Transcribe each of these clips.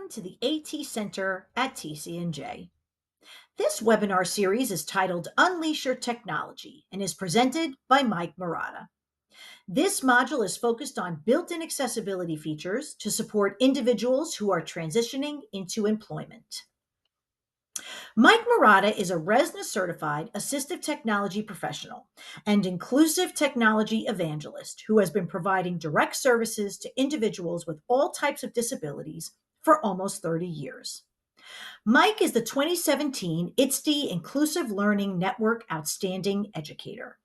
to the AT Center at TCNJ. This webinar series is titled Unleash Your Technology and is presented by Mike Marotta. This module is focused on built-in accessibility features to support individuals who are transitioning into employment. Mike Marotta is a RESNA certified assistive technology professional and inclusive technology evangelist who has been providing direct services to individuals with all types of disabilities for almost 30 years. Mike is the 2017 ITSD Inclusive Learning Network Outstanding Educator.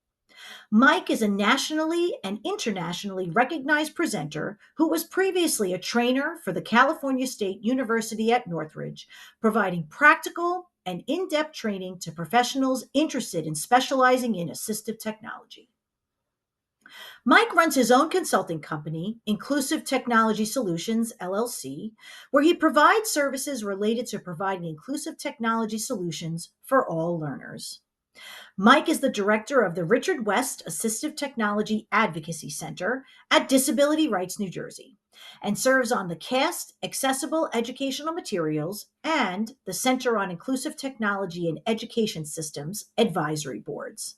Mike is a nationally and internationally recognized presenter who was previously a trainer for the California State University at Northridge, providing practical and in-depth training to professionals interested in specializing in assistive technology. Mike runs his own consulting company, Inclusive Technology Solutions, LLC, where he provides services related to providing inclusive technology solutions for all learners. Mike is the director of the Richard West Assistive Technology Advocacy Center at Disability Rights New Jersey and serves on the CAST Accessible Educational Materials and the Center on Inclusive Technology and Education Systems advisory boards.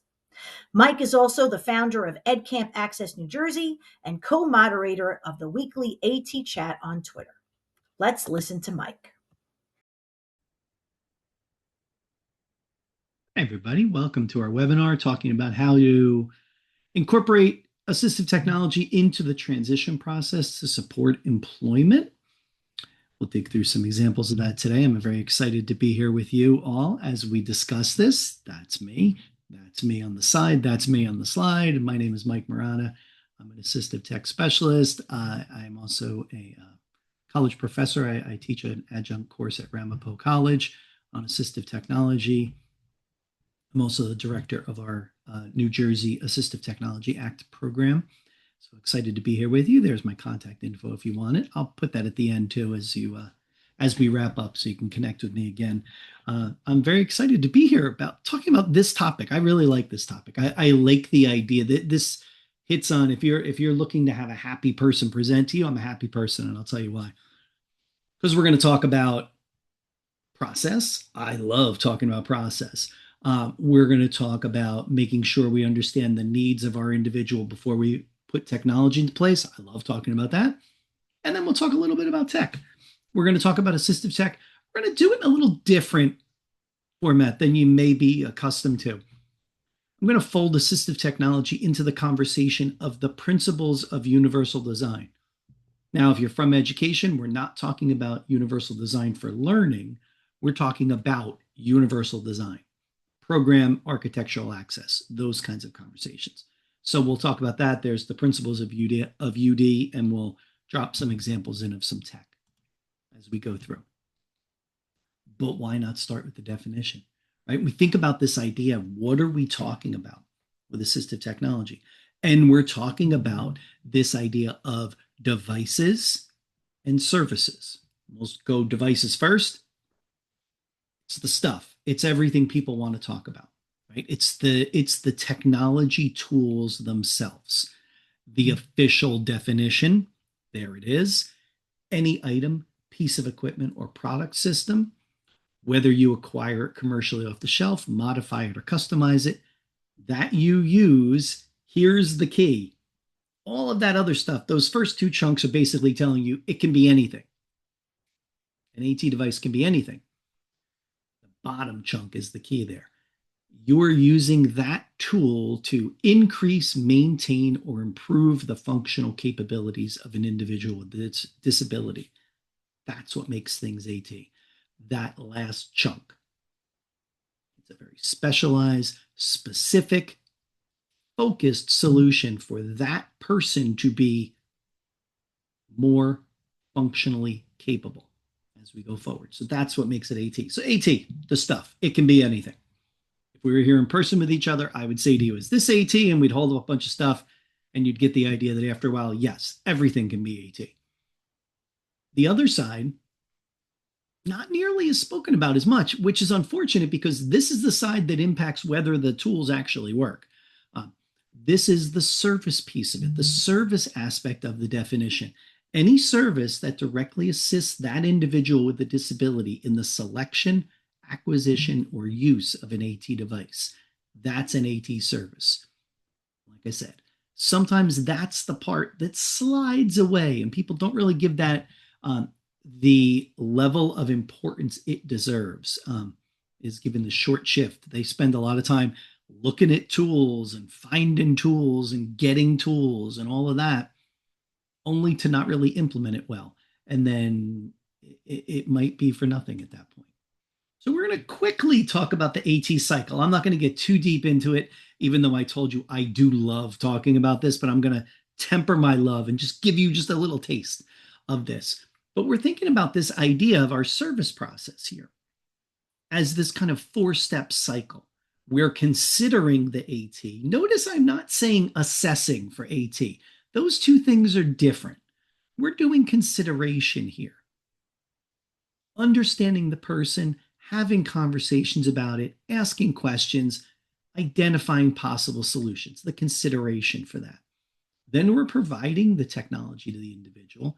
Mike is also the founder of EdCamp Access New Jersey and co-moderator of the weekly AT Chat on Twitter. Let's listen to Mike. Hey everybody, welcome to our webinar talking about how to incorporate assistive technology into the transition process to support employment. We'll dig through some examples of that today. I'm very excited to be here with you all as we discuss this. That's me. That's me on the side. That's me on the slide. My name is Mike Marotta. I'm an assistive tech specialist. I'm also a college professor. I teach an adjunct course at Ramapo College on assistive technology. I'm also the director of our New Jersey Assistive Technology Act program. So excited to be here with you. There's my contact info if you want it. I'll put that at the end too as we wrap up so you can connect with me again. I'm very excited to be here talking about this topic. I really like this topic. I like the idea that this hits on if you're looking to have a happy person present to you, I'm a happy person, and I'll tell you why. Because we're going to talk about process. I love talking about process. We're going to talk about making sure we understand the needs of our individual before we put technology into place. I love talking about that. And then we'll talk a little bit about tech. We're going to talk about assistive tech. We're going to do it in a little different format than you may be accustomed to. I'm going to fold assistive technology into the conversation of the principles of universal design. Now, if you're from education, we're not talking about universal design for learning. We're talking about universal design. Program architectural access, those kinds of conversations. So we'll talk about that. There's the principles of UD, and we'll drop some examples in of some tech as we go through. But why not start with the definition, right? We think about this idea of what are we talking about with assistive technology? And we're talking about this idea of devices and services. We'll go devices first. It's the stuff. It's everything people want to talk about, right? It's the technology tools themselves. The official definition, there it is. Any item, piece of equipment, or product system, whether you acquire it commercially off the shelf, modify it, or customize it, that you use, here's the key. All of that other stuff, those first two chunks are basically telling you it can be anything. An AT device can be anything. Bottom chunk is the key there. You're using that tool to increase, maintain, or improve the functional capabilities of an individual with its disability. That's what makes things AT. That last chunk. It's a very specialized, specific, focused solution for that person to be more functionally capable as we go forward. So that's what makes it AT. So AT, the stuff, it can be anything. If we were here in person with each other, I would say to you, is this AT? And we'd hold up a bunch of stuff and you'd get the idea that after a while, yes, everything can be AT. The other side, not nearly is spoken about as much, which is unfortunate because this is the side that impacts whether the tools actually work. This is the service piece of it, the service aspect of the definition. Any service that directly assists that individual with a disability in the selection, acquisition, or use of an AT device. That's an AT service. Like I said, sometimes that's the part that slides away, and people don't really give that the level of importance it deserves. Is given the short shift. They spend a lot of time looking at tools and finding tools and getting tools and all of that, only to not really implement it well. And then it might be for nothing at that point. So we're going to quickly talk about the AT cycle. I'm not going to get too deep into it, even though I told you I do love talking about this, but I'm going to temper my love and just give you just a little taste of this. But we're thinking about this idea of our service process here as this kind of four-step cycle. We're considering the AT. Notice I'm not saying assessing for AT. Those two things are different. We're doing consideration here. Understanding the person, having conversations about it, asking questions, identifying possible solutions, the consideration for that. Then we're providing the technology to the individual.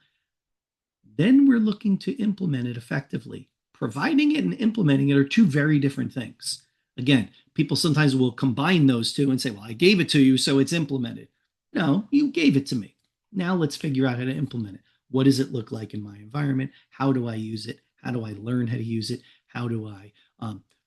Then we're looking to implement it effectively. Providing it and implementing it are two very different things. Again, people sometimes will combine those two and say, well, I gave it to you, so it's implemented. No, you gave it to me. Now let's figure out how to implement it. What does it look like in my environment? How do I use it? How do I learn how to use it? How do I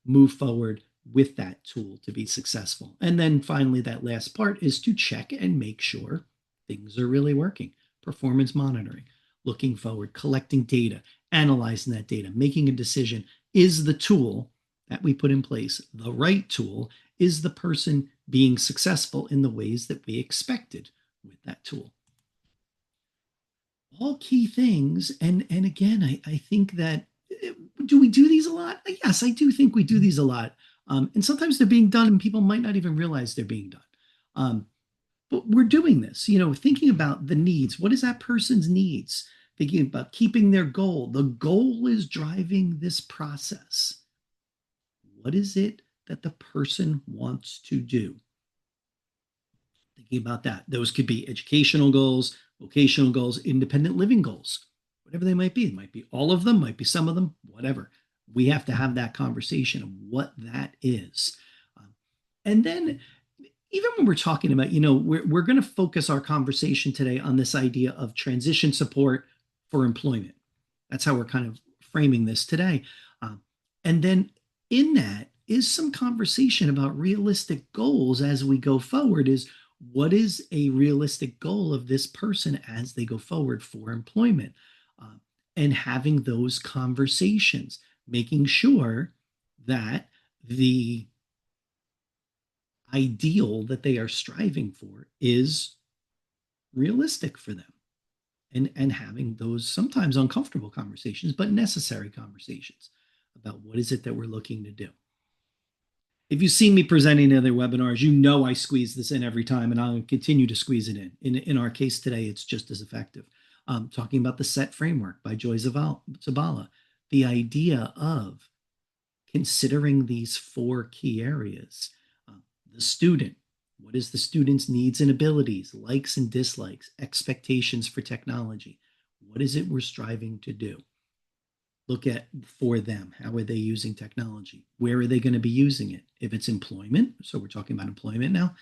move forward with that tool to be successful? And then finally, that last part is to check and make sure things are really working. Performance monitoring, looking forward, collecting data, analyzing that data, making a decision. Is the tool that we put in place the right tool? Is the person being successful in the ways that we expected with that tool? All key things. And again, I think that, do we do these a lot? Yes, I do think we do these a lot. And sometimes they're being done and people might not even realize they're being done. But we're doing this, thinking about the needs. What is that person's needs? Thinking about keeping their goal. The goal is driving this process. What is it that the person wants to do? Thinking about that. Those could be educational goals, vocational goals, independent living goals, whatever they might be. It might be all of them, might be some of them, whatever. We have to have that conversation of what that is. And then even when we're talking about, we're going to focus our conversation today on this idea of transition support for employment. That's how we're kind of framing this today. And then in that is some conversation about realistic goals as we go forward. Is what is a realistic goal of this person as they go forward for employment? And having those conversations, making sure that the ideal that they are striving for is realistic for them, and having those sometimes uncomfortable conversations, but necessary conversations about what is it that we're looking to do. If you've seen me presenting in other webinars, I squeeze this in every time, and I'll continue to squeeze it in. In our case today, it's just as effective. Talking about the SET framework by Joy Zabala, the idea of considering these four key areas. The student, what is the student's needs and abilities, likes and dislikes, expectations for technology? What is it we're striving to do? Look at for them, how are they using technology? Where are they going to be using it? If it's employment, so we're talking about employment now,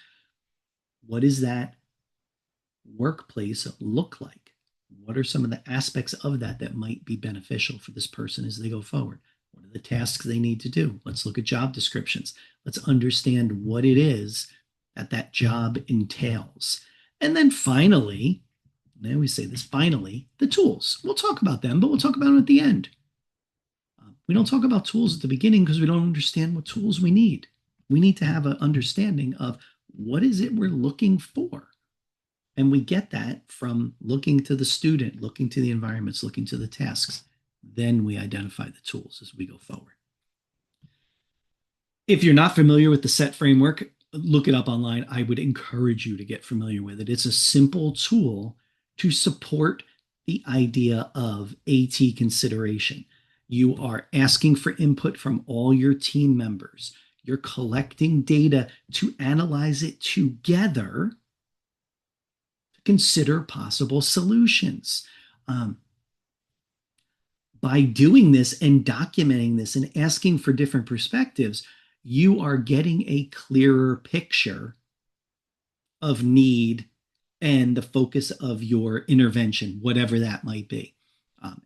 what does that workplace look like? What are some of the aspects of that that might be beneficial for this person as they go forward? What are the tasks they need to do? Let's look at job descriptions. Let's understand what it is that job entails. And then finally, I always say this, finally, the tools. We'll talk about them, but we'll talk about them at the end. We don't talk about tools at the beginning because we don't understand what tools we need. We need to have an understanding of what is it we're looking for. And we get that from looking to the student, looking to the environments, looking to the tasks. Then we identify the tools as we go forward. If you're not familiar with the SET framework, look it up online. I would encourage you to get familiar with it. It's a simple tool to support the idea of AT consideration. You are asking for input from all your team members. You're collecting data to analyze it together to consider possible solutions. Um, by doing this and documenting this and asking for different perspectives, you are getting a clearer picture of need and the focus of your intervention, whatever that might be.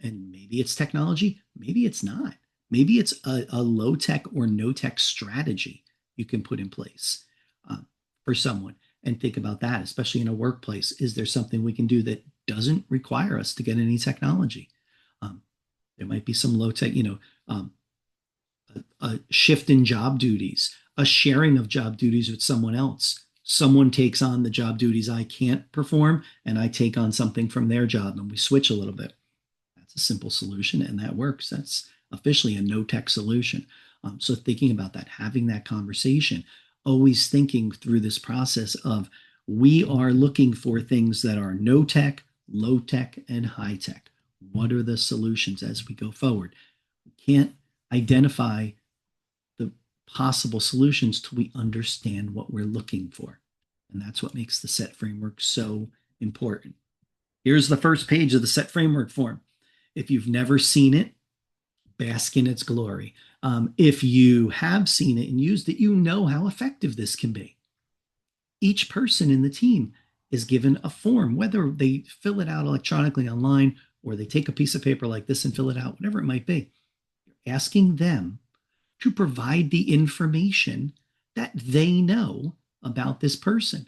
And maybe it's technology, maybe it's not. Maybe it's a low tech or no tech strategy you can put in place for someone. And think about that, especially in a workplace. Is there something we can do that doesn't require us to get any technology? Um, there might be some low tech, a shift in job duties, a sharing of job duties with someone else. Someone takes on the job duties I can't perform, and I take on something from their job, and we switch a little bit. That's a simple solution, and that works. That's officially a no tech solution. So, thinking about that, having that conversation, always thinking through this process of we are looking for things that are no tech, low tech, and high tech. What are the solutions as we go forward? We can't identify the possible solutions till we understand what we're looking for. And that's what makes the SET framework so important. Here's the first page of the SET framework form. If you've never seen it, bask in its glory. If you have seen it and used it, you know how effective this can be. Each person in the team is given a form, whether they fill it out electronically online or they take a piece of paper like this and fill it out, whatever it might be. You're asking them to provide the information that they know about this person.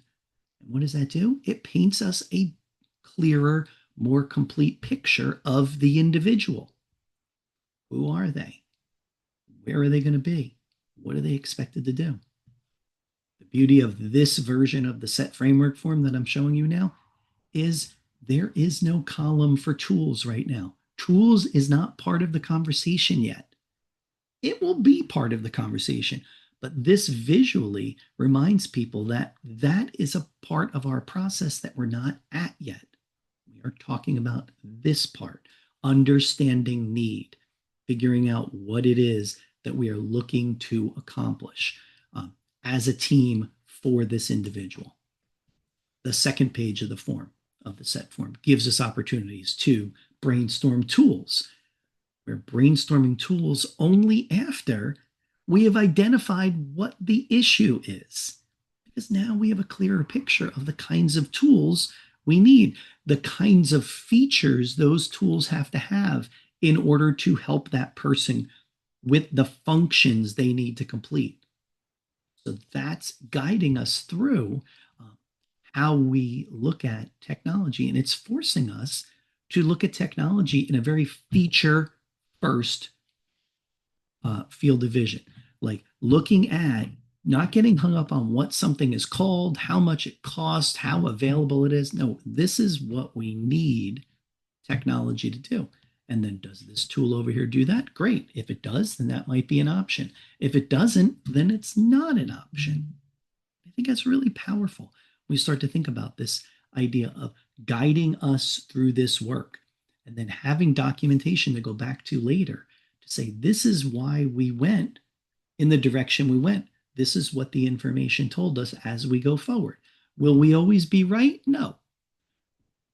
And what does that do? It paints us a clearer, more complete picture of the individual. Who are they? Where are they going to be? What are they expected to do? The beauty of this version of the SET framework form that I'm showing you now is there is no column for tools right now. Tools is not part of the conversation yet. It will be part of the conversation, but this visually reminds people that that is a part of our process that we're not at yet. We are talking about this part, understanding need, figuring out what it is that we are looking to accomplish as a team for this individual. The second page of the form, of the SET form, gives us opportunities to brainstorm tools. We're brainstorming tools only after we have identified what the issue is, because now we have a clearer picture of the kinds of tools we need, the kinds of features those tools have to have in order to help that person with the functions they need to complete. So that's guiding us through how we look at technology. And it's forcing us to look at technology in a very feature first field of vision, like looking at not getting hung up on what something is called, how much it costs, how available it is. No, this is what we need technology to do. And then does this tool over here do that? Great. If it does, then that might be an option. If it doesn't, then it's not an option. I think that's really powerful. We start to think about this idea of guiding us through this work and then having documentation to go back to later to say, this is why we went in the direction we went. This is what the information told us as we go forward. Will we always be right? No.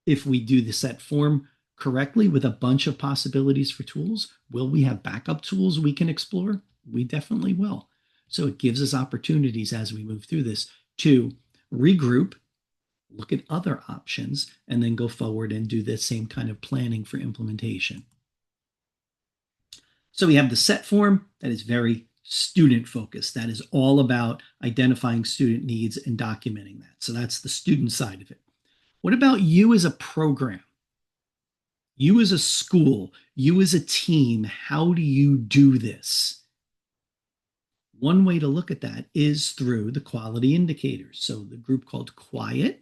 If we do the SET form correctly with a bunch of possibilities for tools, will we have backup tools we can explore? We definitely will. So it gives us opportunities as we move through this to regroup, look at other options, and then go forward and do the same kind of planning for implementation. So we have the SET form that is very student focused. That is all about identifying student needs and documenting that. So that's the student side of it. What about you as a program? You as a school, you as a team, how do you do this? One way to look at that is through the quality indicators. So the group called QIAT,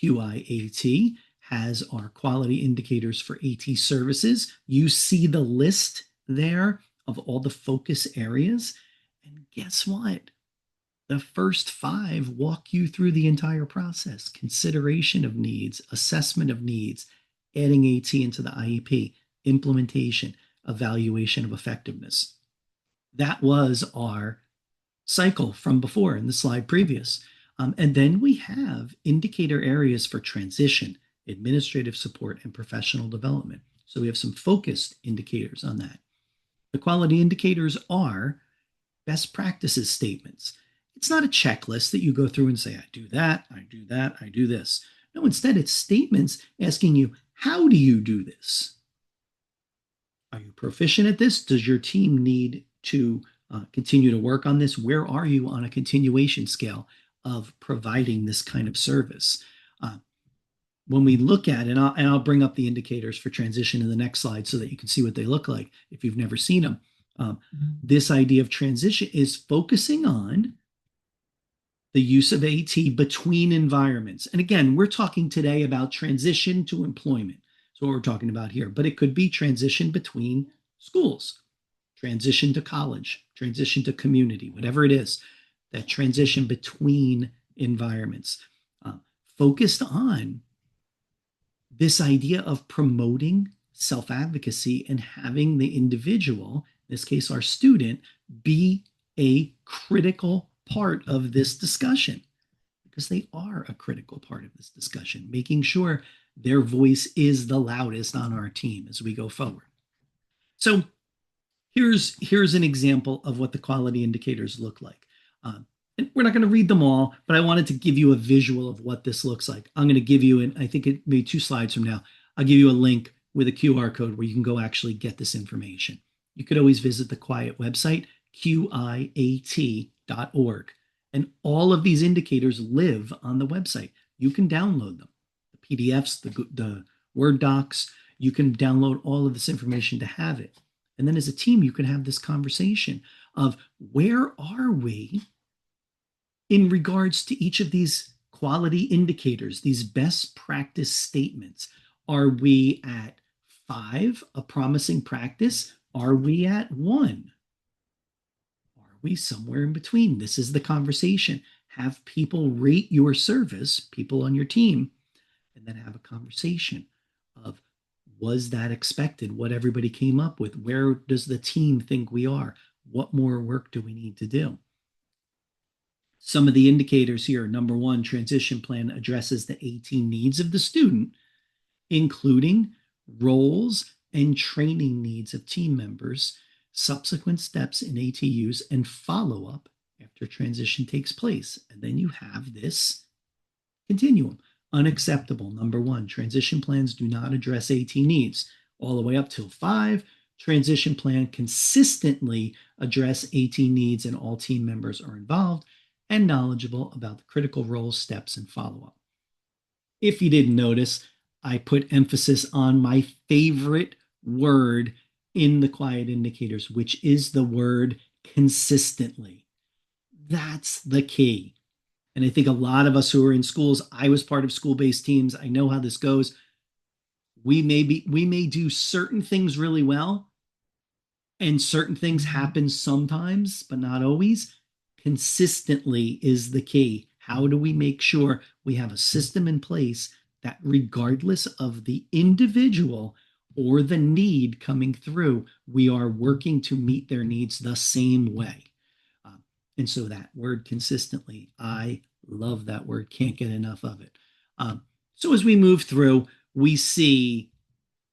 QIAT, has our quality indicators for AT services. You see the list there of all the focus areas. And guess what? The first 5 walk you through the entire process: consideration of needs, assessment of needs, adding AT into the IEP, implementation, evaluation of effectiveness. That was our cycle from before in the slide previous. And then we have indicator areas for transition, administrative support, and professional development. So we have some focused indicators on that. The quality indicators are best practices statements. It's not a checklist that you go through and say, I do that, I do that, I do this. No, instead, it's statements asking you, how do you do this? Are you proficient at this? Does your team need to continue to work on this? Where are you on a continuation scale of providing this kind of service? When we look at it, and I'll bring up the indicators for transition in the next slide so that you can see what they look like if you've never seen them. This idea of transition is focusing on the use of AT between environments. And again, we're talking today about transition to employment. So what we're talking about here, but it could be transition between schools, transition to college, transition to community, whatever it is, that transition between environments. Focused on this idea of promoting self-advocacy and having the individual, in this case, our student, be a critical part of this discussion, because they are a critical part of this discussion, making sure their voice is the loudest on our team as we go forward. So here's an example of what the quality indicators look like. And we're not going to read them all, but I wanted to give you a visual of what this looks like. I'm going to give you, and I think it may be 2 slides from now, I'll give you a link with a QR code where you can go actually get this information. You could always visit the Quiet website, qiat.org. And all of these indicators live on the website. You can download them, the PDFs, the Word docs. You can download all of this information to have it. And then as a team, you can have this conversation of where are we in regards to each of these quality indicators, these best practice statements. Are we at 5, a promising practice? Are we at 1? Are we somewhere in between? This is the conversation. Have people rate your service, people on your team, and then have a conversation of, was that expected? What everybody came up with? Where does the team think we are? What more work do we need to do? Some of the indicators here, number 1, transition plan addresses the AT needs of the student, including roles and training needs of team members, subsequent steps in AT use, and follow-up after transition takes place. And then you have this continuum. Unacceptable, number 1, transition plans do not address AT needs. All the way up till 5, transition plan consistently address AT needs and all team members are involved and knowledgeable about the critical roles, steps, and follow-up. If you didn't notice, I put emphasis on my favorite word in the quiet indicators, which is the word consistently. That's the key. And I think a lot of us who are in schools, I was part of school-based teams. I know how this goes. We may do certain things really well, and certain things happen sometimes, but not always. Consistently is the key. How do we make sure we have a system in place that, regardless of the individual or the need coming through, we are working to meet their needs the same way? And so that word consistently, I love that word, can't get enough of it. So as we move through, we see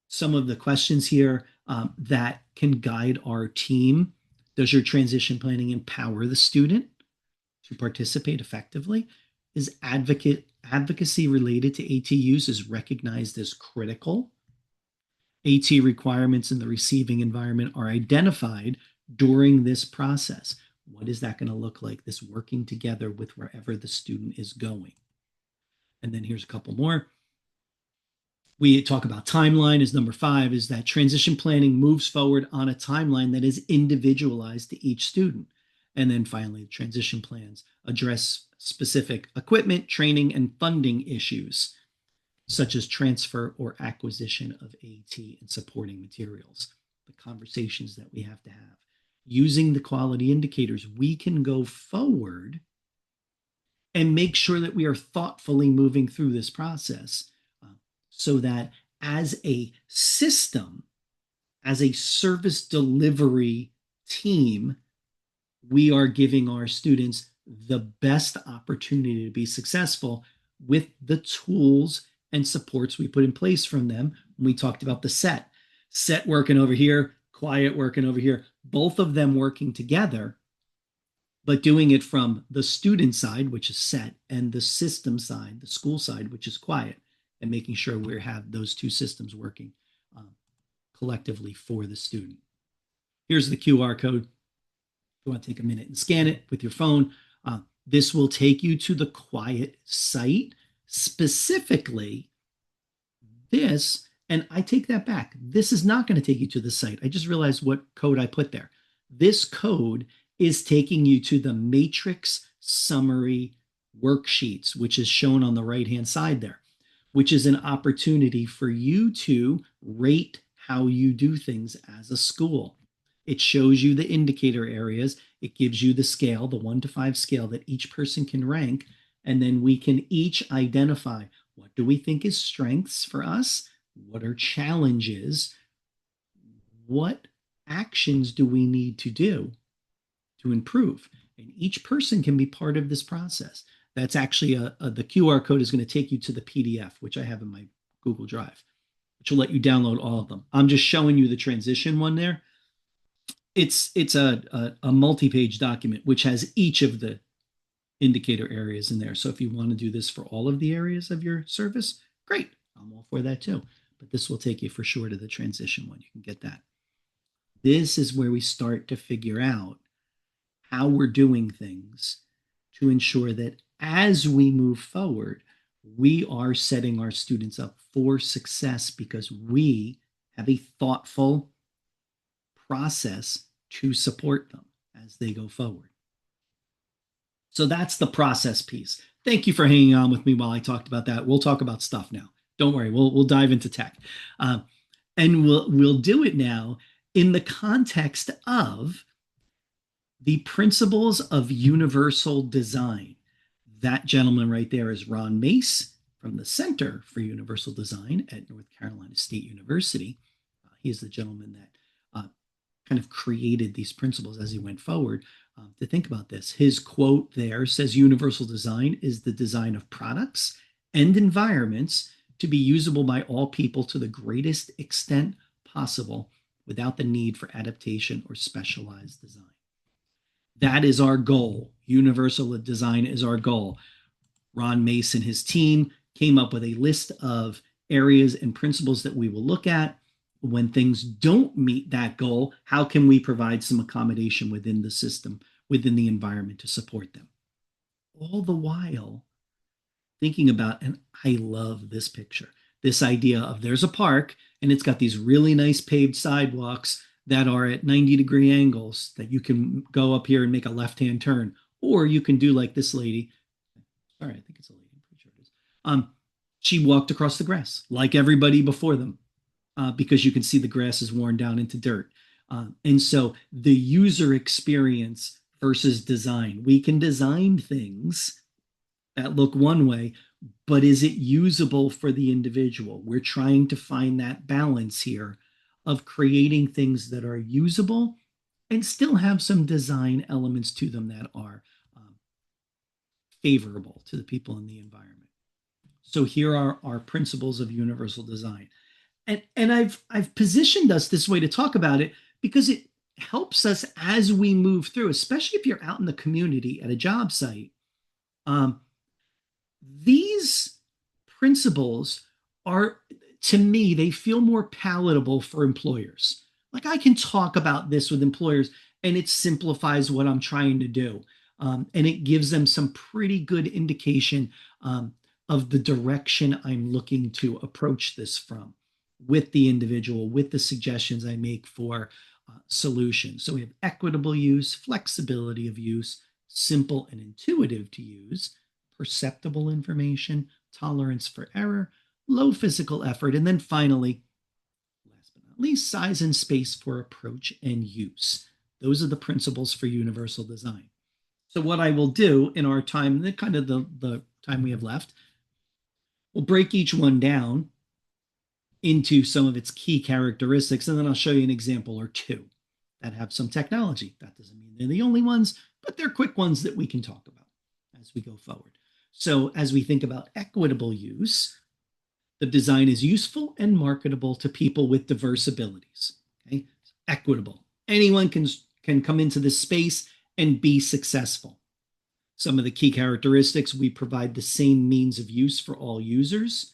some of the questions here that can guide our team. Does your transition planning empower the student to participate effectively? Is advocacy related to AT use is recognized as critical? AT requirements in the receiving environment are identified during this process. What is that going to look like? This working together with wherever the student is going. And then here's a couple more. We talk about timeline as number 5, is that transition planning moves forward on a timeline that is individualized to each student. And then finally, transition plans address specific equipment, training, and funding issues, such as transfer or acquisition of AT and supporting materials. The conversations that we have to have. Using the quality indicators, we can go forward and make sure that we are thoughtfully moving through this process so that as a system, as a service delivery team, we are giving our students the best opportunity to be successful with the tools and supports we put in place from them when we talked about the set working over here, quiet working over here, both of them working together, but doing it from the student side, which is set, and the system side, the school side, which is quiet, and making sure we have those two systems working um, collectively for the student. Here's the QR code. If you want to take a minute and scan it with your phone, this will take you to the quiet site. Specifically, this, and I take that back. This is not going to take you to the site. I just realized what code I put there. This code is taking you to the matrix summary worksheets, which is shown on the right-hand side there, which is an opportunity for you to rate how you do things as a school. It shows you the indicator areas. It gives you the scale, the 1 to 5 scale that each person can rank. And then we can each identify, what do we think is strengths for us? What are challenges? What actions do we need to do to improve? And each person can be part of this process. That's actually the QR code is going to take you to the PDF, which I have in my Google Drive, which will let you download all of them. I'm just showing you the transition one there. It's a multi-page document, which has each of the indicator areas in there. So if you want to do this for all of the areas of your service, great. I'm all for that too. But this will take you for sure to the transition one. You can get that. This is where we start to figure out how we're doing things to ensure that as we move forward, we are setting our students up for success because we have a thoughtful process to support them as they go forward. So that's the process piece. Thank you for hanging on with me while I talked about that. We'll talk about stuff now. Don't worry, we'll dive into tech, and we'll do it now in the context of the principles of universal design. That gentleman right there is Ron Mace from the Center for Universal Design at North Carolina State University. He is the gentleman that kind of created these principles as he went forward to think about this. His quote there says, universal design is the design of products and environments to be usable by all people to the greatest extent possible without the need for adaptation or specialized design. That is our goal. Universal design is our goal. Ron Mace and his team came up with a list of areas and principles that we will look at. When things don't meet that goal, how can we provide some accommodation within the system, within the environment to support them? All the while thinking about, and I love this picture, this idea of there's a park and it's got these really nice paved sidewalks that are at 90-degree angles that you can go up here and make a left-hand turn. Or you can do like this lady. Sorry, I think it's a lady. I'm pretty sure it is. She walked across the grass like everybody before them. Because you can see the grass is worn down into dirt. And so the user experience versus design. We can design things that look one way, but is it usable for the individual? We're trying to find that balance here of creating things that are usable and still have some design elements to them that are favorable to the people in the environment. So here are our principles of universal design. And I've positioned us this way to talk about it because it helps us as we move through, especially if you're out in the community at a job site. These principles are, to me, they feel more palatable for employers. Like I can talk about this with employers and it simplifies what I'm trying to do. And it gives them some pretty good indication of the direction I'm looking to approach this from, with the individual, with the suggestions I make for solutions. So we have equitable use, flexibility of use, simple and intuitive to use, perceptible information, tolerance for error, low physical effort, and then finally, last but not least, size and space for approach and use. Those are the principles for universal design. So what I will do in our time, the kind of the time we have left, we'll break each one down into some of its key characteristics, and then I'll show you an example or two that have some technology. That doesn't mean they're the only ones, but they're quick ones that we can talk about as we go forward. So as we think about equitable use, The design is useful and marketable to people with diverse abilities. Okay? Equitable. Anyone can come into this space and be successful. Some of the key characteristics: we provide the same means of use for all users.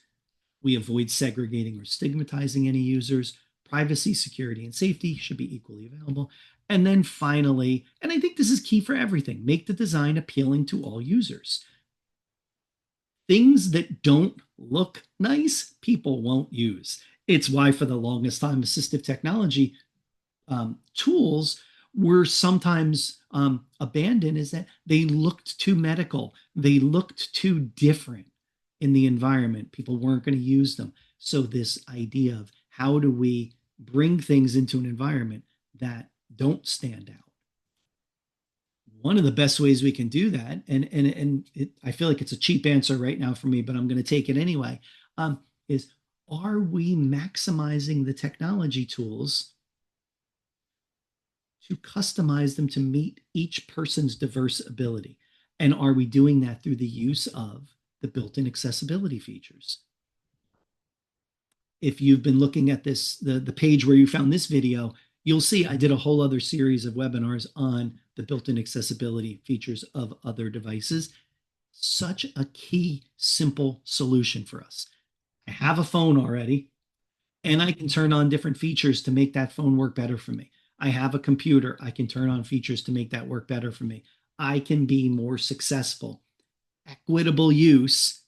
We avoid segregating or stigmatizing any users. Privacy, security, and safety should be equally available. And then finally, and I think this is key for everything, make the design appealing to all users. Things that don't look nice, people won't use. It's why for the longest time, assistive technology tools were sometimes abandoned, is that they looked too medical. They looked too different in the environment. People weren't going to use them. So this idea of how do we bring things into an environment that don't stand out? One of the best ways we can do that, I feel like it's a cheap answer right now for me, but I'm going to take it anyway, is, are we maximizing the technology tools to customize them to meet each person's diverse ability? And are we doing that through the use of the built-in accessibility features? If you've been looking at this, the page where you found this video, you'll see I did a whole other series of webinars on the built-in accessibility features of other devices. Such a key, simple solution for us. I have a phone already, and I can turn on different features to make that phone work better for me. I have a computer. I can turn on features to make that work better for me. I can be more successful. Equitable use,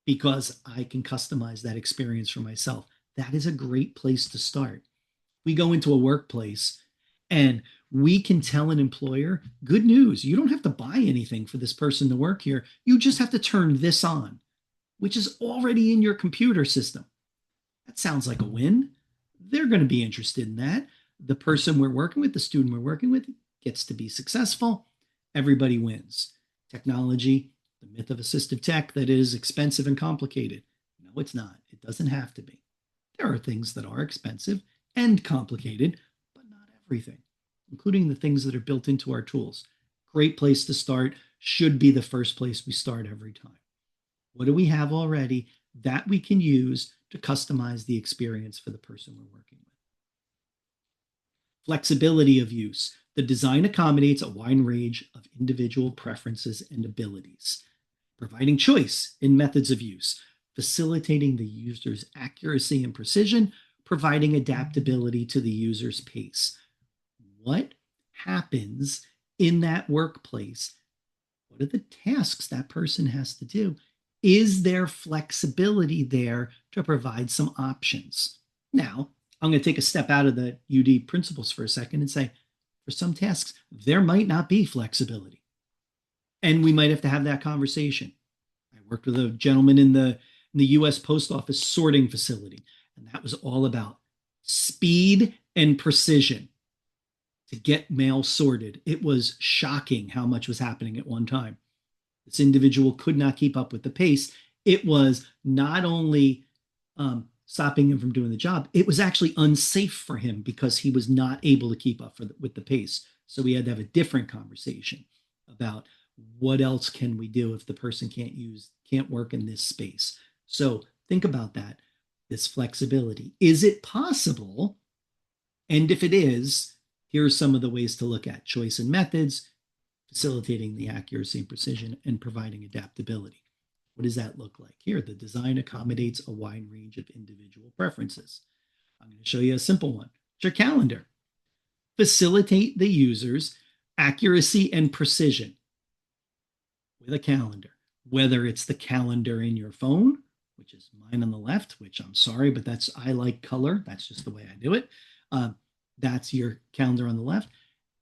because I can customize that experience for myself. That is a great place to start. We go into a workplace and we can tell an employer, good news, you don't have to buy anything for this person to work here. You just have to turn this on, which is already in your computer system. That sounds like a win. They're going to be interested in that. The person we're working with, the student we're working with, gets to be successful. Everybody wins. Technology, the myth of assistive tech, that is expensive and complicated. No, it's not. It doesn't have to be. There are things that are expensive and complicated, but not everything, including the things that are built into our tools. Great place to start. Should be the first place we start every time. What do we have already that we can use to customize the experience for the person we're working with? Flexibility of use. The design accommodates a wide range of individual preferences and abilities, providing choice in methods of use, facilitating the user's accuracy and precision, providing adaptability to the user's pace. What happens in that workplace? What are the tasks that person has to do? Is there flexibility there to provide some options? Now, I'm going to take a step out of the UD principles for a second and say, for some tasks, there might not be flexibility. And we might have to have that conversation. I worked with a gentleman in the US Post Office sorting facility, and that was all about speed and precision to get mail sorted. It was shocking how much was happening at one time. This individual could not keep up with the pace. It was not only stopping him from doing the job, it was actually unsafe for him because he was not able to keep up with the pace. So we had to have a different conversation about what else can we do if the person can't work in this space. So think about that, this flexibility. Is it possible? And if it is, here are some of the ways to look at: choice and methods, facilitating the accuracy and precision, and providing adaptability. What does that look like? Here, the design accommodates a wide range of individual preferences. I'm going to show you a simple one. It's your calendar. Facilitate the user's accuracy and precision with a calendar, whether it's the calendar in your phone, which is mine on the left, which I'm sorry, but I like color. That's just the way I do it. That's your calendar on the left.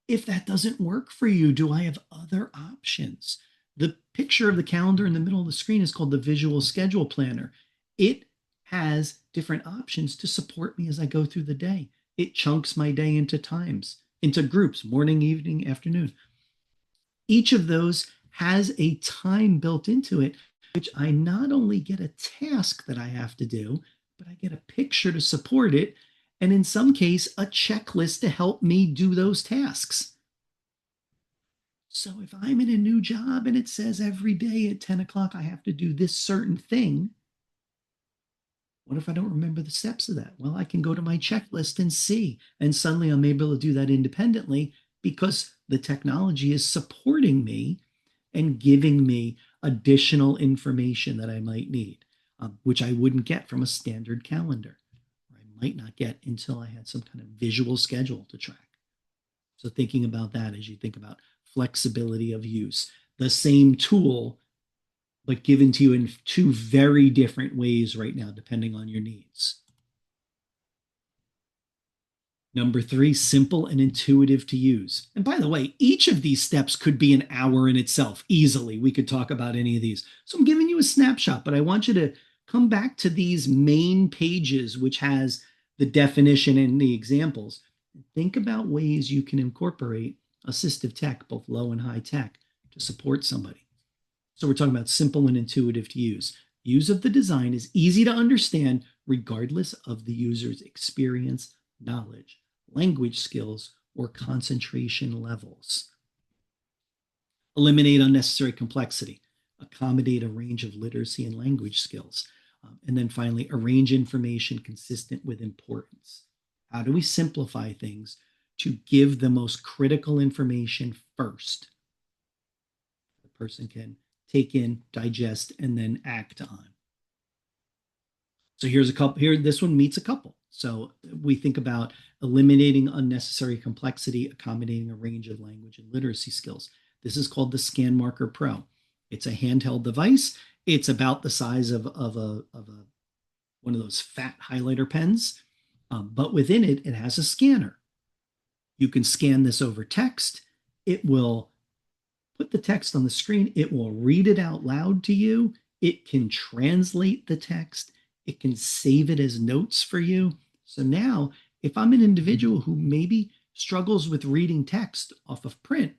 If that doesn't work for you, do I have other options? The picture of the calendar in the middle of the screen is called the Visual Schedule Planner. It has different options to support me as I go through the day. It chunks my day into times, into groups: morning, evening, afternoon. Each of those has a time built into it, which I not only get a task that I have to do, but I get a picture to support it, and in some case, a checklist to help me do those tasks. So if I'm in a new job and it says every day at 10 o'clock I have to do this certain thing, What if I don't remember the steps of that? Well, I can go to my checklist and see. And suddenly I'm able to do that independently because the technology is supporting me and giving me additional information that I might need, which I wouldn't get from a standard calendar, or I might not get until I had some kind of visual schedule to track. So thinking about that as you think about flexibility of use, the same tool, but given to you in two very different ways right now, depending on your needs. Number three, simple and intuitive to use. And by the way, each of these steps could be an hour in itself easily. We could talk about any of these. So I'm giving you a snapshot, but I want you to come back to these main pages, which has the definition and the examples. Think about ways you can incorporate assistive tech, both low and high tech, to support somebody. So we're talking about simple and intuitive to use. Use of the design is easy to understand regardless of the user's experience, knowledge, language skills, or concentration levels. Eliminate unnecessary complexity. Accommodate a range of literacy and language skills. And then finally, arrange information consistent with importance. How do we simplify things to give the most critical information first? The person can take in, digest, and then act on. So here's a couple here. This one meets a couple. So we think about eliminating unnecessary complexity, accommodating a range of language and literacy skills. This is called the Scan Marker Pro. It's a handheld device. It's about the size of one of those fat highlighter pens, but within it, it has a scanner. You can scan this over text. It will put the text on the screen. It will read it out loud to you. It can translate the text. It can save it as notes for you. So now, if I'm an individual who maybe struggles with reading text off of print,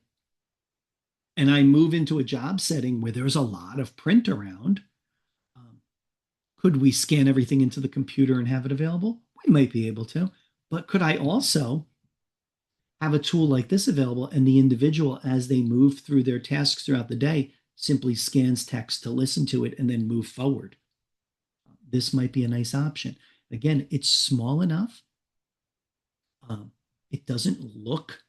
and I move into a job setting where there's a lot of print around, could we scan everything into the computer and have it available? We might be able to. But could I also have a tool like this available, and the individual, as they move through their tasks throughout the day, simply scans text to listen to it and then move forward? This might be a nice option. Again, it's small enough. It doesn't look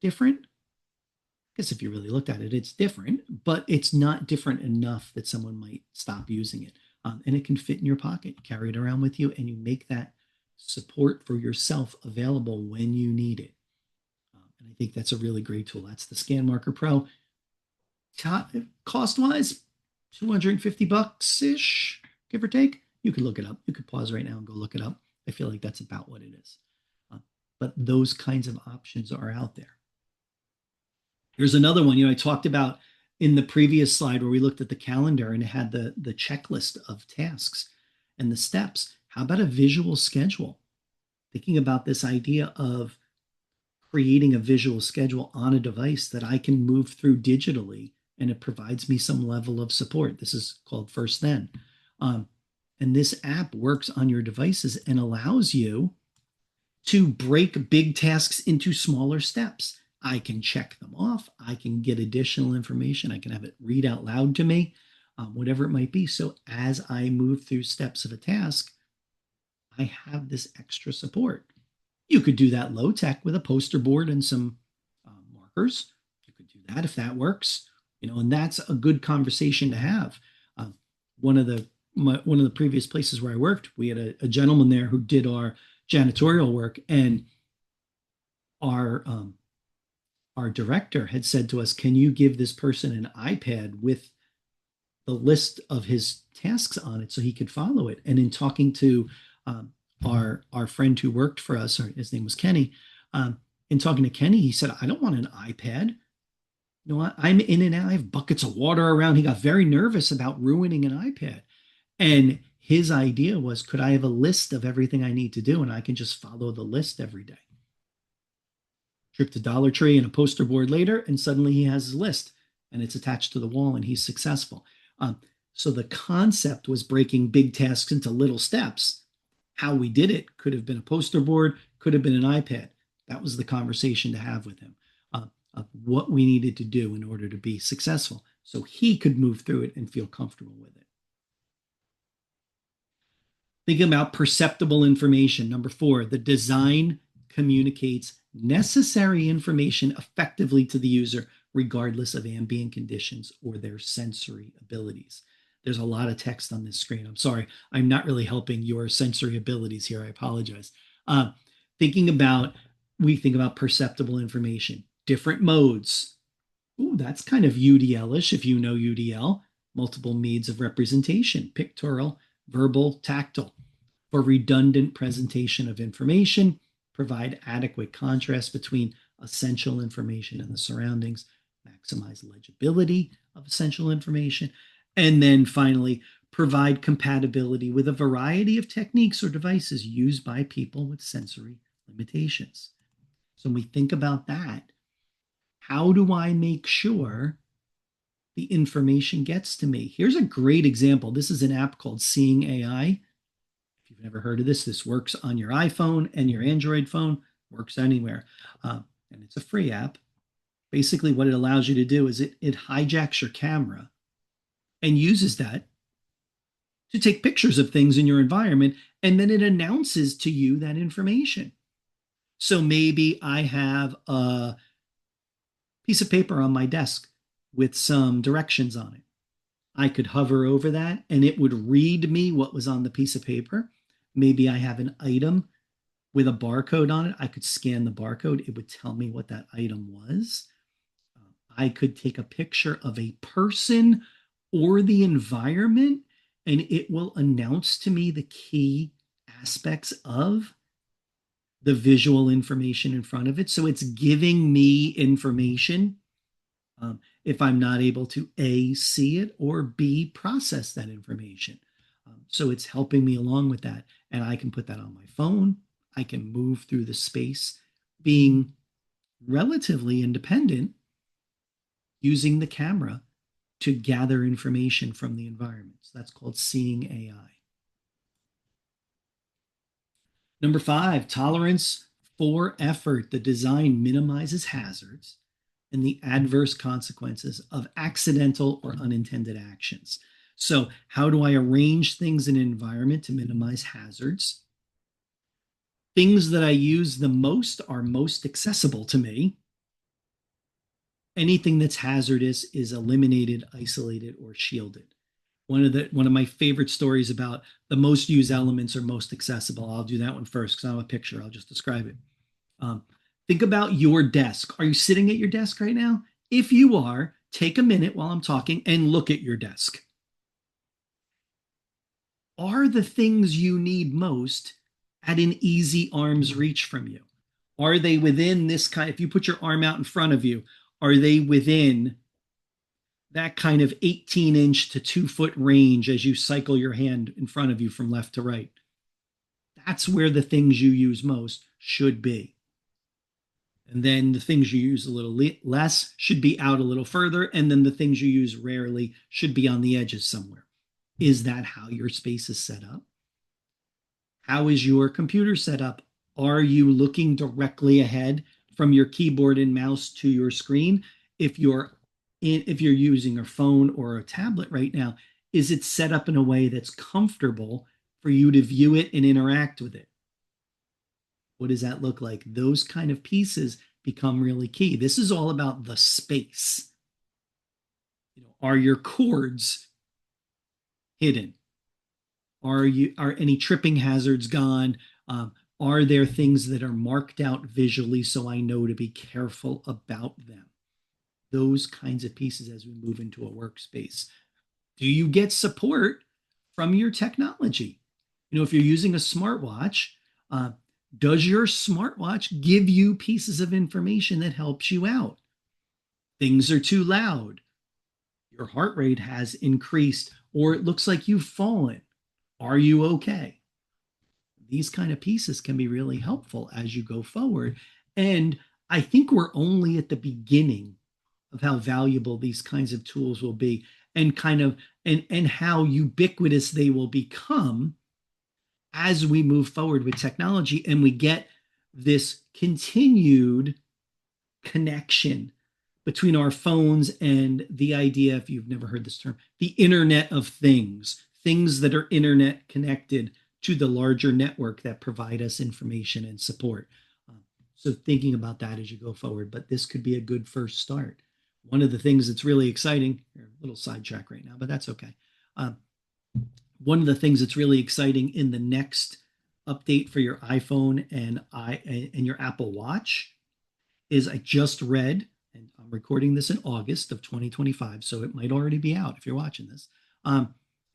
different. I guess if you really looked at it, it's different, but it's not different enough that someone might stop using it. And it can fit in your pocket, carry it around with you, and you make that support for yourself available when you need it. And I think that's a really great tool. That's the Scan Marker Pro. Cost wise, $250 ish, give or take. You could look it up. You could pause right now and go look it up. I feel like that's about what it is. But those kinds of options are out there. Here's another one. I talked about in the previous slide where we looked at the calendar and it had the checklist of tasks and the steps. How about a visual schedule? Thinking about this idea of creating a visual schedule on a device that I can move through digitally, and it provides me some level of support. This is called First Then. And this app works on your devices and allows you to break big tasks into smaller steps. I can check them off. I can get additional information. I can have it read out loud to me, whatever it might be. So as I move through steps of a task, I have this extra support. You could do that low tech with a poster board and some markers. You could do that if that works, and that's a good conversation to have. One of the previous places where I worked, we had a gentleman there who did our janitorial work, and our director had said to us, "Can you give this person an iPad with the list of his tasks on it so he could follow it?" And in talking to our friend who worked for us, or his name was Kenny, in talking to Kenny, he said, "I don't want an iPad. I'm in and out. I have buckets of water around." He got very nervous about ruining an iPad. And his idea was, could I have a list of everything I need to do, and I can just follow the list every day? Trip to Dollar Tree and a poster board later, and suddenly he has his list, and it's attached to the wall, and he's successful. So the concept was breaking big tasks into little steps. How we did it could have been a poster board, could have been an iPad. That was the conversation to have with him, of what we needed to do in order to be successful, so he could move through it and feel comfortable with it. Thinking about perceptible information. Number 4, the design communicates necessary information effectively to the user, regardless of ambient conditions or their sensory abilities. There's a lot of text on this screen. I'm sorry. I'm not really helping your sensory abilities here. I apologize. Uh, thinking about, we think about perceptible information, different modes. Ooh, that's kind of UDL-ish if you know UDL. Multiple modes of representation, pictorial, verbal, tactile. For redundant presentation of information, provide adequate contrast between essential information and the surroundings, maximize legibility of essential information, and then finally, provide compatibility with a variety of techniques or devices used by people with sensory limitations. So when we think about that, how do I make sure the information gets to me? Here's a great example. This is an app called Seeing AI. If you've never heard of this, this works on your iPhone and your Android phone, works anywhere. And it's a free app. Basically, what it allows you to do is it hijacks your camera and uses that to take pictures of things in your environment, and then it announces to you that information. So maybe I have a piece of paper on my desk with some directions on it. I could hover over that and it would read me what was on the piece of paper. Maybe I have an item with a barcode on it. I could scan the barcode. It would tell me what that item was. I could take a picture of a person or the environment, and it will announce to me the key aspects of the visual information in front of it. So it's giving me information if I'm not able to A, see it, or B, process that information. So it's helping me along with that. And I can put that on my phone. I can move through the space being relatively independent using the camera to gather information from the environment. So that's called Seeing AI. Number 5, tolerance for effort. The design minimizes hazards and the adverse consequences of accidental or unintended actions. So how do I arrange things in an environment to minimize hazards? Things that I use the most are most accessible to me. Anything that's hazardous is eliminated, isolated, or shielded. One of my favorite stories about the most used elements are most accessible. I'll do that one first because I have a picture. I'll just describe it. Think about your desk. Are you sitting at your desk right now? If you are, take a minute while I'm talking and look at your desk. Are the things you need most at an easy arm's reach from you? Are they within this kind? If you put your arm out in front of you, are they within that kind of 18-inch to 2-foot range as you cycle your hand in front of you from left to right? That's where the things you use most should be. And then the things you use a little less should be out a little further. And then the things you use rarely should be on the edges somewhere. Is that how your space is set up? How is your computer set up? Are you looking directly ahead from your keyboard and mouse to your screen? If you're using a phone or a tablet right now, is it set up in a way that's comfortable for you to view it and interact with it? What does that look like? Those kind of pieces become really key. This is all about the space. Are your cords hidden? Are any tripping hazards gone? Are there things that are marked out visually so I know to be careful about them? Those kinds of pieces as we move into a workspace. Do you get support from your technology? If you're using a smartwatch, does your smartwatch give you pieces of information that helps you out? Things are too loud. Your heart rate has increased, or it looks like you've fallen. Are you okay? These kind of pieces can be really helpful as you go forward. And I think we're only at the beginning of how valuable these kinds of tools will be and and how ubiquitous they will become as we move forward with technology and we get this continued connection between our phones and the idea, if you've never heard this term, the Internet of Things, things that are internet connected to the larger network that provide us information and support. So thinking about that as you go forward, but this could be a good first start. One of the things that's really exciting, a little sidetrack right now, but that's okay. One of the things that's really exciting in the next update for your iPhone and your Apple Watch is I just read, and I'm recording this in August of 2025, so it might already be out if you're watching this. I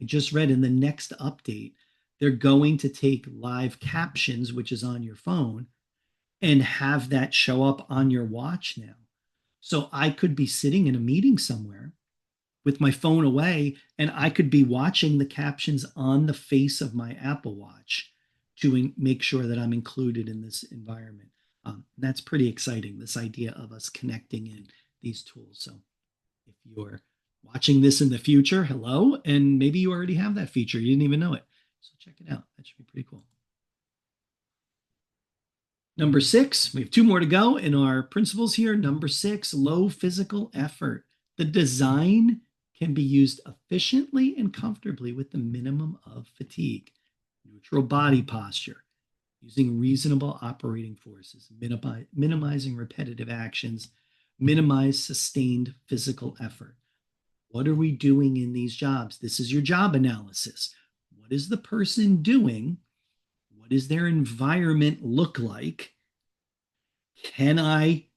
just read in the next update, they're going to take live captions, which is on your phone, and have that show up on your watch now. So I could be sitting in a meeting somewhere with my phone away, and I could be watching the captions on the face of my Apple Watch to make sure that I'm included in this environment. That's pretty exciting, this idea of us connecting in these tools. So if you're watching this in the future, hello, and maybe you already have that feature. You didn't even know it. So check it out. That should be pretty cool. Number 6, we have 2 more to go in our principles here. Number 6, low physical effort. The design can be used efficiently and comfortably with the minimum of fatigue. Neutral body posture, using reasonable operating forces, minimizing repetitive actions, minimize sustained physical effort. What are we doing in these jobs? This is your job analysis. What is the person doing? What does their environment look like? Can I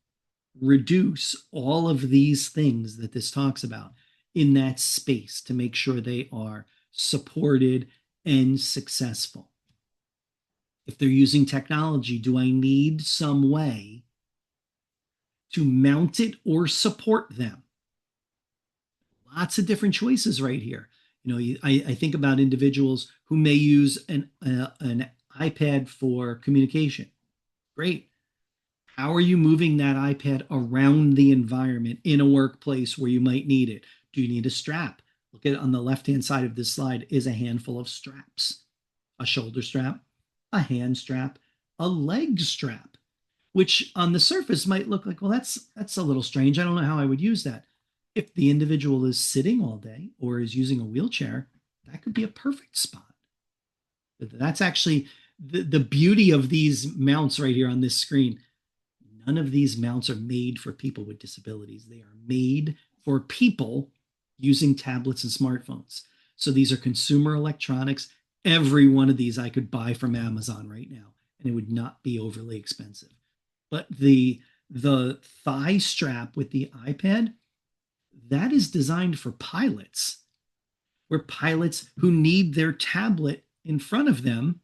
reduce all of these things that this talks about in that space to make sure they are supported and successful? If they're using technology, do I need some way to mount it or support them? Lots of different choices right here. I think about individuals who may use an iPad for communication. Great. How are you moving that iPad around the environment in a workplace where you might need it? Do you need a strap? Look at on the left-hand side of this slide is a handful of straps. A shoulder strap, a hand strap, a leg strap, which on the surface might look like, well, that's a little strange. I don't know how I would use that. If the individual is sitting all day or is using a wheelchair, that could be a perfect spot. That's actually the beauty of these mounts right here on this screen. None of these mounts are made for people with disabilities. They are made for people using tablets and smartphones. So these are consumer electronics. Every one of these I could buy from Amazon right now, and it would not be overly expensive. But the thigh strap with the iPad, that is designed for pilots, where pilots who need their tablet in front of them,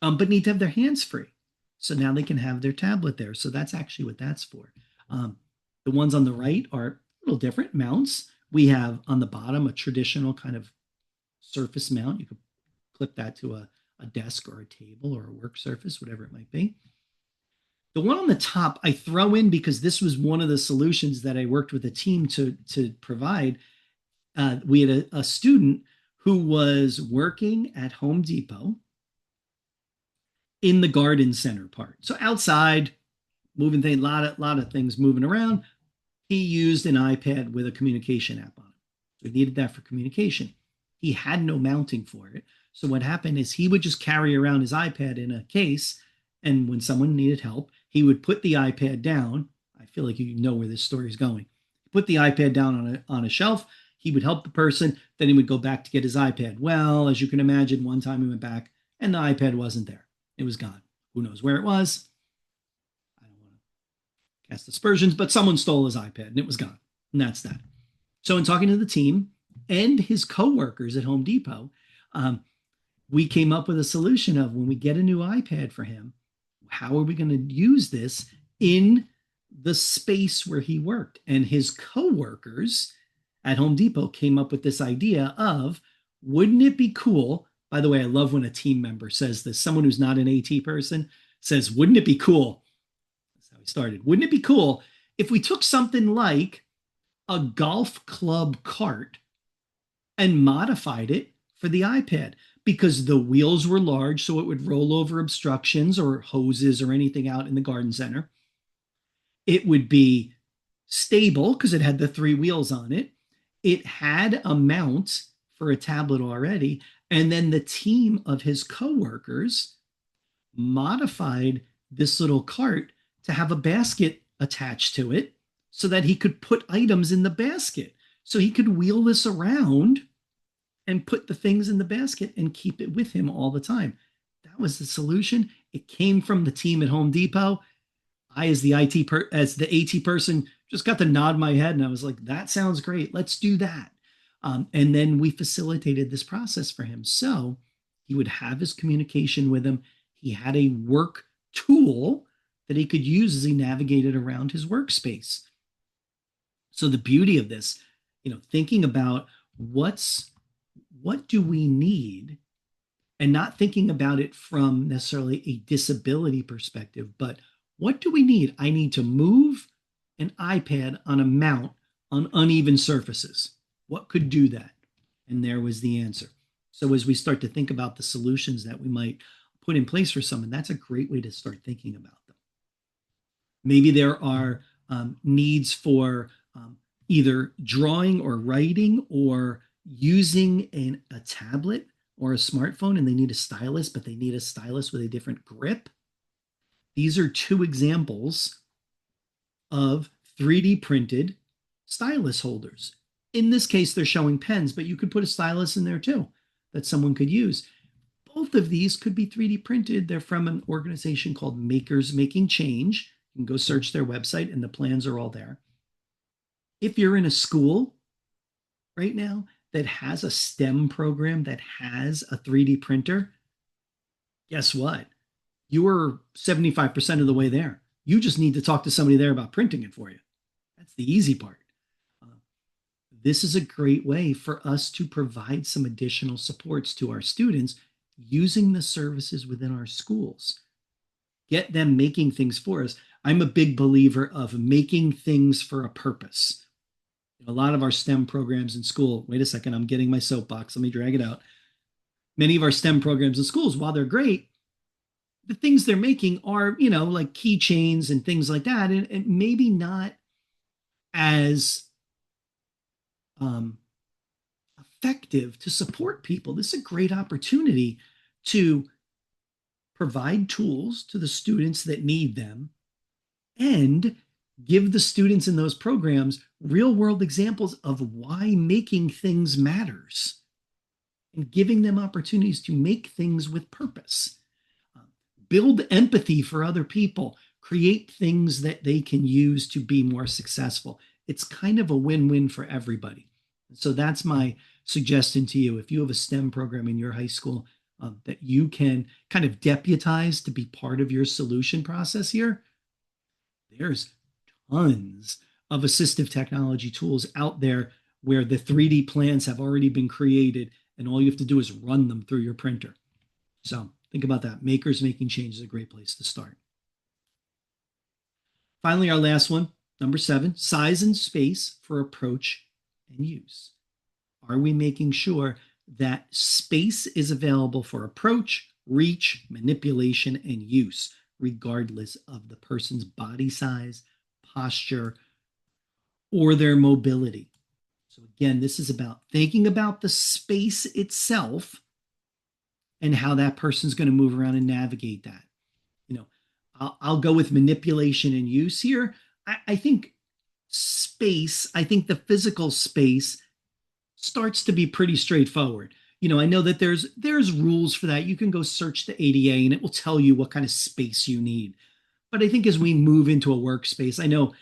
but need to have their hands free. So now they can have their tablet there. So that's actually what that's for. The ones on the right are a little different mounts. We have on the bottom a traditional kind of surface mount. You could clip that to a desk or a table or a work surface, whatever it might be. The one on the top I throw in because this was one of the solutions that I worked with a team to provide. We had a student who was working at Home Depot in the garden center part. So outside, moving things, a lot of things moving around. He used an iPad with a communication app on it. So he needed that for communication. He had no mounting for it. So what happened is he would just carry around his iPad in a case, and when someone needed help, he would put the iPad down. I feel like you know where this story is going. Put the iPad down on a shelf. He would help the person. Then he would go back to get his iPad. Well, as you can imagine, one time he went back and the iPad wasn't there. It was gone. Who knows where it was? I don't want to cast aspersions, but someone stole his iPad and it was gone. And that's that. So in talking to the team and his coworkers at Home Depot, we came up with a solution of when we get a new iPad for him, how are we going to use this in the space where he worked? And his coworkers at Home Depot came up with this idea of, wouldn't it be cool? By the way, I love when a team member says this. Someone who's not an AT person says, wouldn't it be cool? That's how he started. Wouldn't it be cool if we took something like a golf club cart and modified it for the iPad? Because the wheels were large, so it would roll over obstructions or hoses or anything out in the garden center. It would be stable because it had the 3 wheels on it. It had a mount for a tablet already, And then the team of his coworkers modified this little cart to have a basket attached to it so that he could put items in the basket. So he could wheel this around and put the things in the basket and keep it with him all the time. That was the solution. It came from the team at Home Depot. I, as the as the AT person, just got to nod my head, and I was like, "That sounds great. Let's do that." And then we facilitated this process for him, so he would have his communication with him. He had a work tool that he could use as he navigated around his workspace. So the beauty of this, thinking about what do we need, and not thinking about it from necessarily a disability perspective, but what do we need? I need to move an iPad on a mount on uneven surfaces. What could do that? And there was the answer. So as we start to think about the solutions that we might put in place for someone, that's a great way to start thinking about them. Maybe there are needs for either drawing or writing or using a tablet or a smartphone, and they need a stylus, but they need a stylus with a different grip. These are two examples of 3D printed stylus holders. In this case, they're showing pens, but you could put a stylus in there too that someone could use. Both of these could be 3D printed. They're from an organization called Makers Making Change. You can go search their website, and the plans are all there. If you're in a school right now that has a STEM program that has a 3D printer, guess what? You are 75% of the way there. You just need to talk to somebody there about printing it for you. That's the easy part. This is a great way for us to provide some additional supports to our students using the services within our schools. Get them making things for us. I'm a big believer of making things for a purpose. A lot of our STEM programs in school, wait a second, I'm getting my soapbox. Let me drag it out. Many of our STEM programs in schools, while they're great, the things they're making are, like keychains and things like that, and maybe not as effective to support people. This is a great opportunity to provide tools to the students that need them and give the students in those programs real world examples of why making things matters and giving them opportunities to make things with purpose. Build empathy for other people, create things that they can use to be more successful. It's kind of a win-win for everybody. So that's my suggestion to you. If you have a STEM program in your high school that you can kind of deputize to be part of your solution process here, there's tons of assistive technology tools out there where the 3D plans have already been created and all you have to do is run them through your printer. So think about that. Makers Making Change is a great place to start. Finally, our last one, number 7, size and space for approach and use. Are we making sure that space is available for approach, reach, manipulation, and use, regardless of the person's body size, posture, or their mobility? So again, this is about thinking about the space itself and how that person's going to move around and navigate that. I'll go with manipulation and use here. I think space, I think the physical space starts to be pretty straightforward. I know that there's rules for that. You can go search the ADA and it will tell you what kind of space you need. But I think as we move into a workspace, I know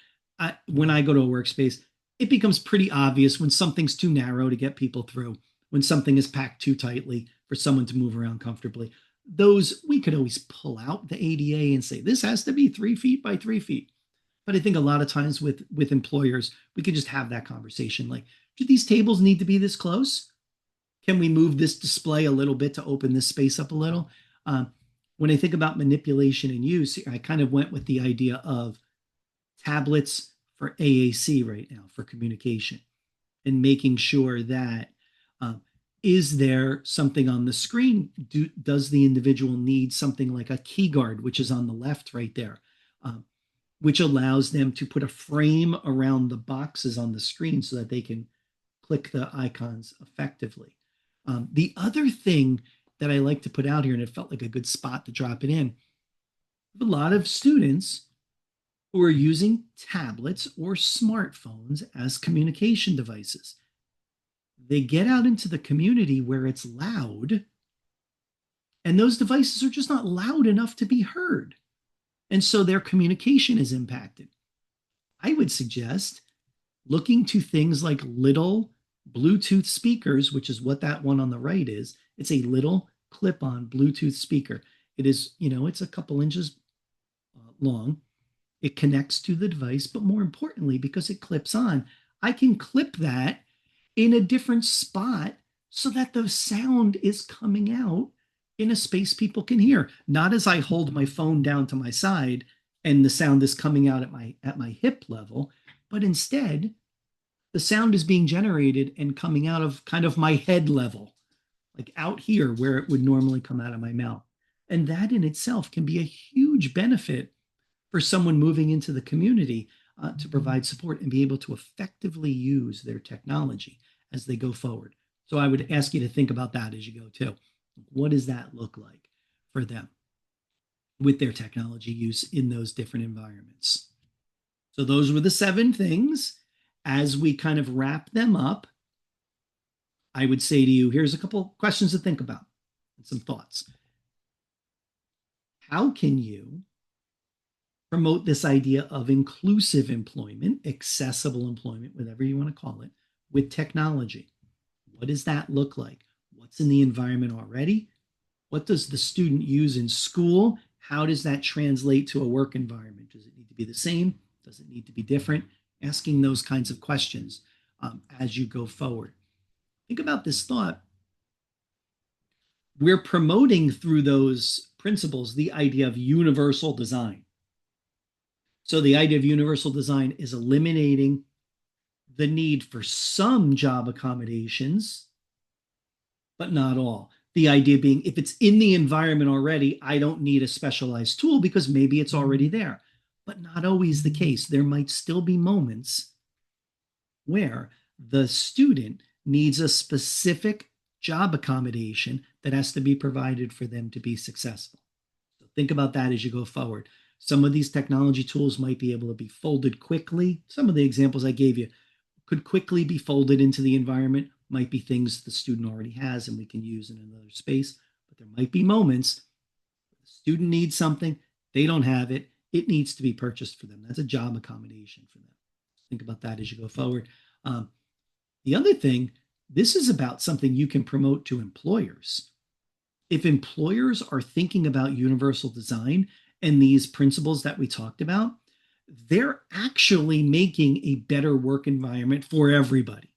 when I go to a workspace, it becomes pretty obvious when something's too narrow to get people through, when something is packed too tightly for someone to move around comfortably. Those, we could always pull out the ADA and say, this has to be 3 feet by 3 feet. But I think a lot of times with employers, we could just have that conversation. Like, do these tables need to be this close? Can we move this display a little bit to open this space up a little? When I think about manipulation and use, I kind of went with the idea of tablets for AAC right now for communication and making sure that is there something on the screen? Does the individual need something like a key guard, which is on the left right there, which allows them to put a frame around the boxes on the screen so that they can click the icons effectively? The other thing that I like to put out here, and it felt like a good spot to drop it in, a lot of students who are using tablets or smartphones as communication devices. They get out into the community where it's loud, and those devices are just not loud enough to be heard. And so their communication is impacted. I would suggest looking to things like little Bluetooth speakers, which is what that one on the right is. It's a little clip-on Bluetooth speaker. It is, it's a couple inches long. It connects to the device, but more importantly, because it clips on, I can clip that in a different spot so that the sound is coming out in a space people can hear. Not as I hold my phone down to my side and the sound is coming out at my hip level, but instead the sound is being generated and coming out of kind of my head level, like out here where it would normally come out of my mouth. And that in itself can be a huge benefit for someone moving into the community to provide support and be able to effectively use their technology as they go forward. So I would ask you to think about that as you go too. What does that look like for them with their technology use in those different environments? So those were the 7 things. As we kind of wrap them up, I would say to you, here's a couple questions to think about and some thoughts. How can you promote this idea of inclusive employment, accessible employment, whatever you want to call it, with technology? What does that look like? What's in the environment already? What does the student use in school? How does that translate to a work environment? Does it need to be the same? Does it need to be different? Asking those kinds of questions as you go forward. Think about this thought. We're promoting through those principles the idea of universal design. So the idea of universal design is eliminating the need for some job accommodations, but not all. The idea being, if it's in the environment already, I don't need a specialized tool because maybe it's already there. But not always the case. There might still be moments where the student needs a specific job accommodation that has to be provided for them to be successful. So think about that as you go forward. Some of these technology tools might be able to be folded quickly. Some of the examples I gave you could quickly be folded into the environment, might be things the student already has and we can use in another space. But there might be moments the student needs something, they don't have it, it needs to be purchased for them. That's a job accommodation for them. Think about that as you go forward. The other thing, this is about something you can promote to employers. If employers are thinking about universal design and these principles that we talked about, they're actually making a better work environment for everybody.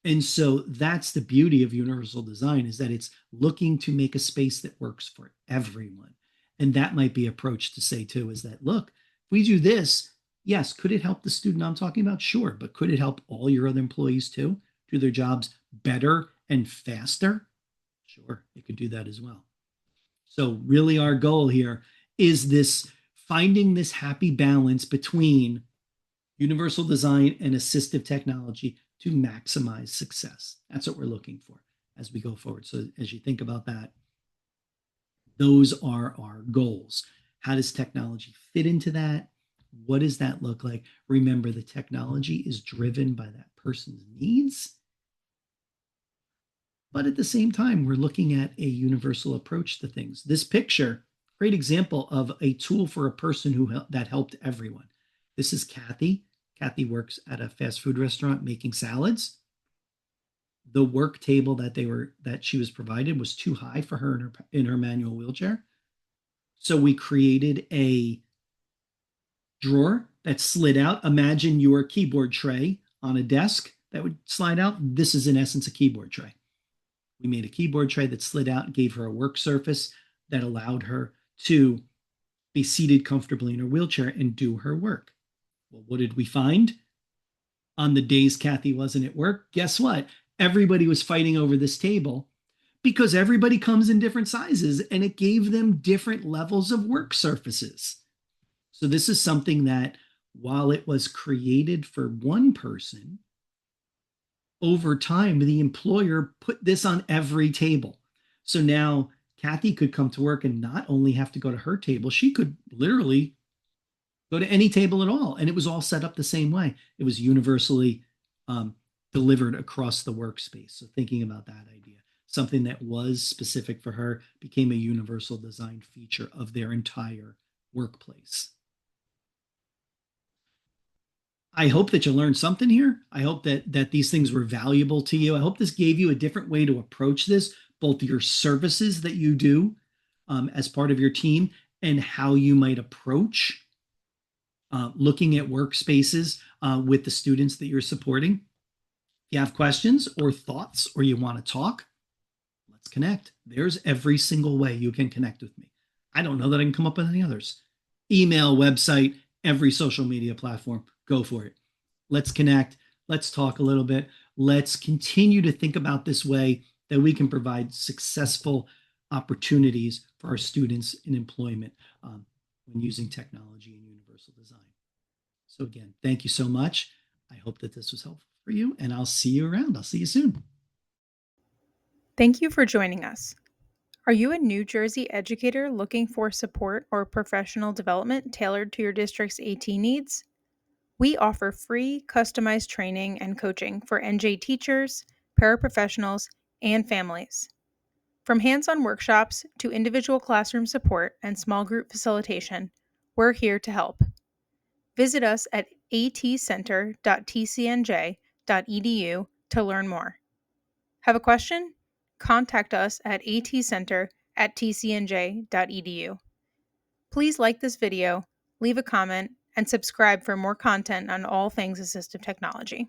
And so that's the beauty of universal design, is that it's looking to make a space that works for everyone. And that might be approach to say too, is that, look, if we do this, yes, could it help the student I'm talking about? Sure. But could it help all your other employees too do their jobs better and faster? Sure, it could do that as well. So really our goal here is this, finding this happy balance between universal design and assistive technology to maximize success. That's what we're looking for as we go forward. So as you think about that, those are our goals. How does technology fit into that? What does that look like? Remember, the technology is driven by that person's needs. But at the same time, we're looking at a universal approach to things. This picture, great example of a tool for a person that helped everyone. This is Kathy. Kathy works at a fast food restaurant making salads. The work table that she was provided was too high for her in her manual wheelchair. So we created a drawer that slid out. Imagine your keyboard tray on a desk that would slide out. This is in essence a keyboard tray. We made a keyboard tray that slid out and gave her a work surface that allowed her to be seated comfortably in her wheelchair and do her work. Well, what did we find? On the days Kathy wasn't at work, guess what? Everybody was fighting over this table because everybody comes in different sizes and it gave them different levels of work surfaces. So this is something that, while it was created for one person, over time, the employer put this on every table. So now Kathy could come to work and not only have to go to her table, she could literally go to any table at all. And it was all set up the same way. It was universally um, delivered across the workspace. So thinking about that idea, something that was specific for her became a universal design feature of their entire workplace. I hope that you learned something here. I hope that these things were valuable to you. I hope this gave you a different way to approach this, both your services that you do as part of your team and how you might approach looking at workspaces with the students that you're supporting. If you have questions or thoughts or you want to talk, let's connect. There's every single way you can connect with me. I don't know that I can come up with any others. Email, website, every social media platform. Go for it. Let's connect. Let's talk a little bit. Let's continue to think about this way that we can provide successful opportunities for our students in employment when using technology and universal design. So again, thank you so much. I hope that this was helpful for you, and I'll see you around. I'll see you soon. Thank you for joining us. Are you a New Jersey educator looking for support or professional development tailored to your district's AT needs? We offer free, customized training and coaching for NJ teachers, paraprofessionals, and families. From hands-on workshops to individual classroom support and small group facilitation, we're here to help. Visit us at atcenter.tcnj.edu to learn more. Have a question? Contact us at atcenter@tcnj.edu. Please like this video, leave a comment, and subscribe for more content on all things assistive technology.